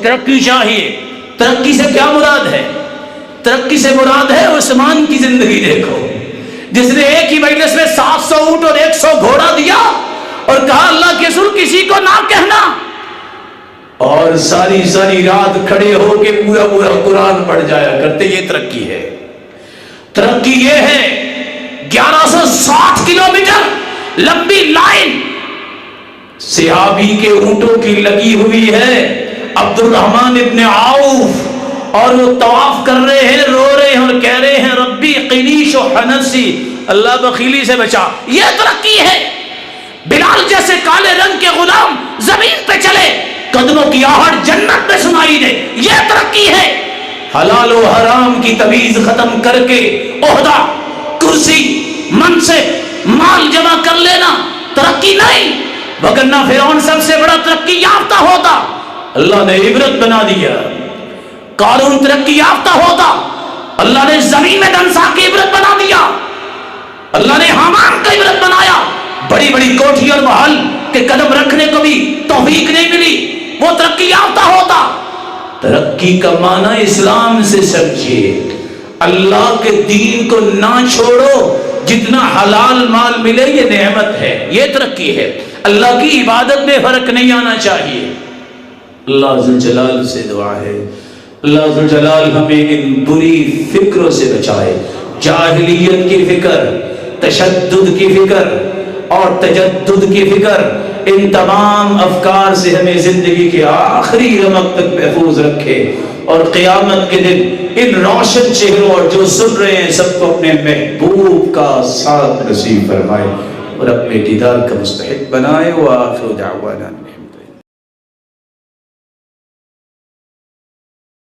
ترقی چاہیے. ترقی سے کیا مراد ہے؟ ترقی سے مراد ہے عثمان کی زندگی دیکھو، جس نے ایک ہی مجلس میں 700 اونٹ اور 100 گھوڑا دیا اور کہا اللہ کے رسول کسی کو نہ کہنا، اور ساری رات کھڑے ہو کے پورا قرآن پڑھ جایا کرتے. یہ ترقی ہے. ترقی یہ ہے 1160 کلومیٹر لمبی لائن صحابی کے اونٹوں کی لگی ہوئی ہے. عبد الرحمن ابن عوف، اور وہ طواف کر رہے ہیں، رو رہے ہیں اور کہہ رہے ہیں ربی قنیش و حنسی، اللہ بخیلی سے بچا. یہ ترقی ہے. بلال جیسے کالے رنگ کے غلام زمین پہ چلے، قدموں کی آہٹ جنت میں سنائی دے. یہ ترقی ہے. حلال و حرام کی تمیز ختم کر کے عہدہ، کرسی، منصب، مال جمع کر لینا ترقی نہیں، وگرنہ فرعون سب سے بڑا ترقی یافتہ ہوتا. اللہ نے عبرت بنا دیا. قارون ترقی یافتہ ہوتا، اللہ نے زمین میں دنسا کی عبرت بنا دیا. اللہ نے حامان کا عبرت بنایا. بڑی کوٹھی اور محل کے قدم رکھنے کو بھی توفیق نہیں ملی، وہ ترقی یافتہ ہوتا. ترقی کا معنی اسلام سے سمجھیے. اللہ کے دین کو نہ چھوڑو. جتنا حلال مال ملے یہ نعمت ہے، یہ ترقی ہے. اللہ کی عبادت میں فرق نہیں آنا چاہیے. اللہ ذوالجلال سے دعا ہے، اللہ ذوالجلال ہمیں ان بری فکروں سے بچائے. جاہلیت کی فکر، تشدد کی فکر اور تجدد کی فکر، ان تمام افکار سے ہمیں زندگی کے آخری رمق تک محفوظ رکھے، اور قیامت کے دن ان روشن چہروں اور جو سن رہے ہیں سب کو اپنے محبوب کا ساتھ نصیب فرمائے اور اپنے دیدار کا مستحق بنائے. وآخر دعوانا